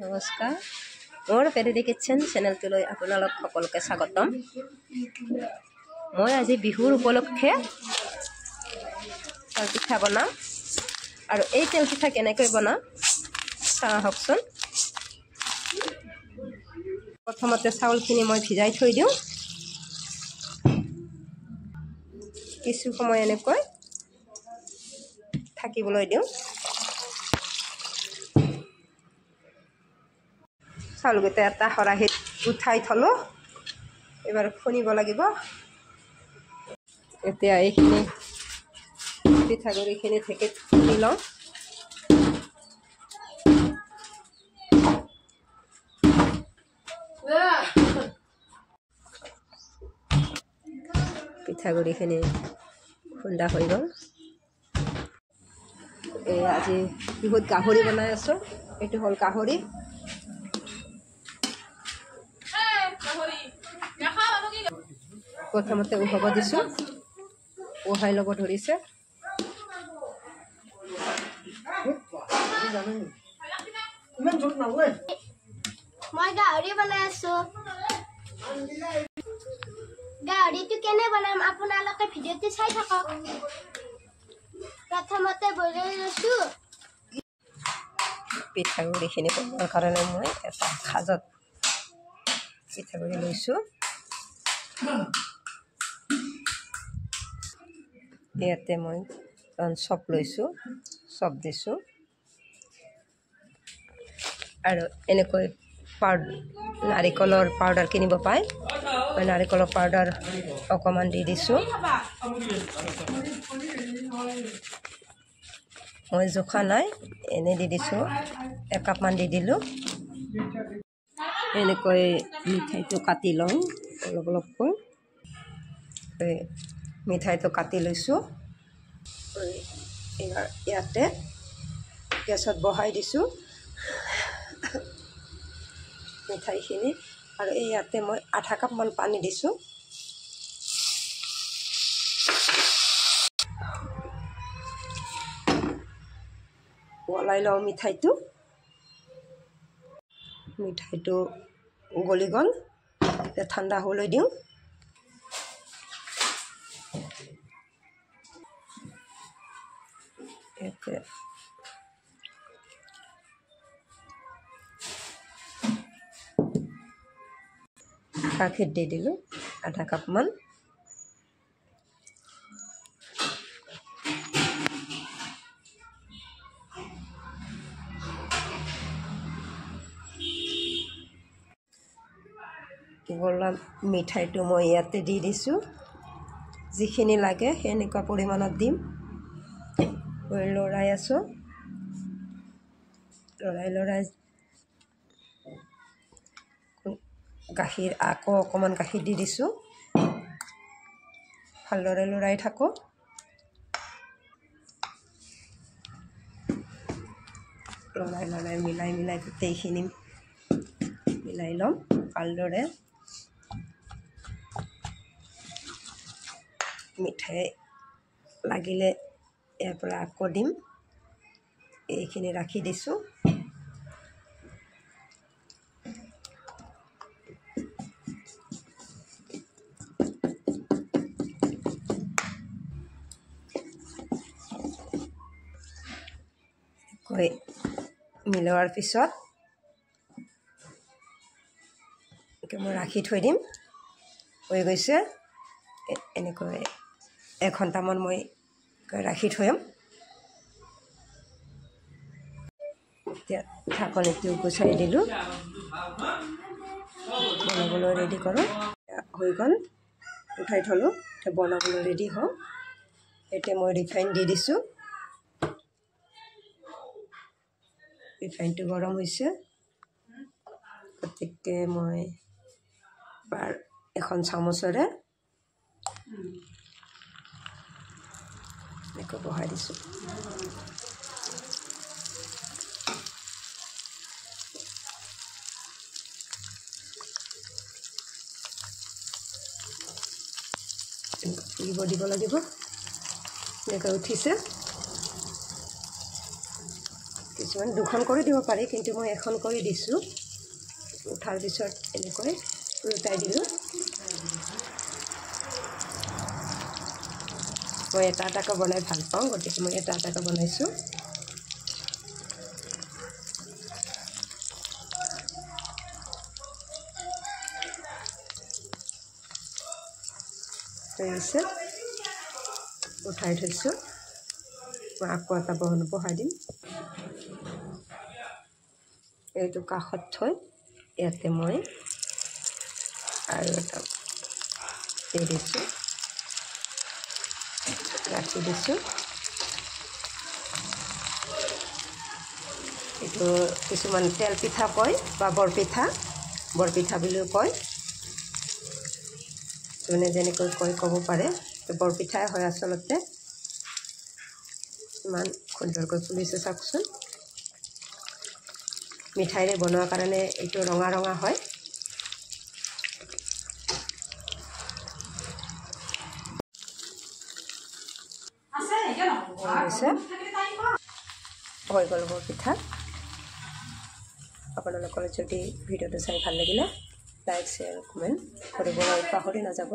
নমস্কাৰ মোৰ পেৰিডি কিটচেন চেনেলটোলৈ আপোনালোক সকলোকে স্বাগতম। মই আজি বিহুৰ উপলক্ষে তেল পিঠা বনাম আৰু এই তেল পিঠা কেনেকৈ বনাম চাওঁ আহকচোন। প্ৰথমতে চাউলখিনি মই ভিজাই থৈ দিওঁ, কিছু সময় এনেকৈ থাকিবলৈ দিওঁ। চাউলকেইটা এটা খৰাহীত উঠাই থলোঁ, এবাৰ খুন্দিব লাগিব। এতিয়া এইখিনি পিঠাগুড়িখিনি ঢেঁকীত খুন্দি লওঁ। পিঠাগুড়িখিনি খুন্দা হৈ গ'ল। আজি বিহুত গাহৰি বনাই আছোঁ। এইটো হ'ল গাহৰি। প্ৰথমতে উহাব দিছোঁ, উহাই ল'ব ধৰিছে। মই গাহৰি বনাই আছোঁ। গাহৰিটো কেনে বনাম আপোনালোকে ভিডিঅ'টো চাই থাকক। প্ৰথমতে বইল লৈছোঁ। পিঠাগুড়িখিনি বনোৱাৰ কাৰণে মই এটা সাজত পিঠাগুড়ি লৈছোঁ। ইয়াতে মই চপ লৈছোঁ, চপ দিছোঁ আৰু এনেকৈ নাৰিকলৰ পাউডাৰ কিনিব পায়। মই নাৰিকলৰ পাউডাৰ অকণমান দি দিছোঁ। মই জোখা নাই, এনেই দি দিছোঁ, একাপমান দি দিলোঁ। এনেকৈ মিঠাইটো কাটি লওঁ অলপ অলপকৈ। মিঠাইটো কাটি লৈছোঁ, ইয়াতে গেছত বহাই দিছোঁ মিঠাইখিনি, আৰু ইয়াতে মই আধা কাপমান পানী দিছোঁ। উতলাই লওঁ মিঠাইটো গলি গ'ল। এতিয়া ঠাণ্ডা হ'বলৈ দিওঁ। ইয়াতে গাখীৰ দি দিলোঁ আধা কাপমান। গোলাপ মিঠাইটো মই ইয়াতে দি দিছোঁ। যিখিনি লাগে সেনেকুৱা পৰিমাণত দিম। লৰাই আছোঁ, লৰাই গাখীৰ আকৌ অকণমান গাখীৰ দি দিছোঁ। ভালদৰে লৰাই থাকোঁ। লৰাই মিলাই গোটেইখিনি মিলাই ল'ম ভালদৰে। মিঠাই লাগিলে ইয়াৰ পৰা আকৌ দিম। এইখিনি ৰাখি দিছোঁ। মিলোৱাৰ পিছত মই ৰাখি থৈ দিম। হৈ গৈছে। এনেকৈ এঘণ্টামান মই ৰাখি থ'ম। এতিয়া ঢাকনিটো গুচাই দিলোঁ, বনাবলৈ ৰেডি কৰোঁ। হৈ গ'ল, উঠাই থ'লোঁ। এতিয়া বনাবলৈ ৰেডি হওঁ। এতিয়া মই ৰিফাইন দি দিছোঁ। ৰিফাইনটো গৰম হৈছে, গতিকে মই এখন চামুচেৰে এনেকৈ বহাই দিছোঁ। ফুলিব দিব লাগিব। এনেকৈ উঠিছে, কিছু কিছুমান দুখন কৰি দিব পাৰি, কিন্তু মই এখন কৰি দিছোঁ। উঠাৰ পিছত এনেকৈ উল্টাই দিলোঁ। মই এটা এটাকৈ বনাই ভাল পাওঁ, গতিকে মই এটা এটাকৈ বনাইছোঁ। হৈ আছে, উঠাই থৈছোঁ। মই আকৌ এটা বহাই দিম। এইটো কাষত থৈ ইয়াতে মই আৰু এটা দি দিছোঁ, ৰাখি দিছোঁ। এইটো কিছুমান তেল পিঠা কয় বা বৰপিঠা বুলিও কয়। যোনে যেনেকৈ কয় ক'ব পাৰে। বৰপিঠাই হয় আচলতে। ইমান সুন্দৰকৈ ফুলিছে চাওকচোন। মিঠাইৰে বনোৱাৰ কাৰণে এইটো ৰঙা ৰঙা হয়। হৈ গ'ল বৰপিঠা। আপোনালোকৰ যদি ভিডিঅ'টো চাই ভাল লাগিলে লাইক শ্বেয়াৰ কমেণ্ট কৰিবলৈ পাহৰি নাযাব।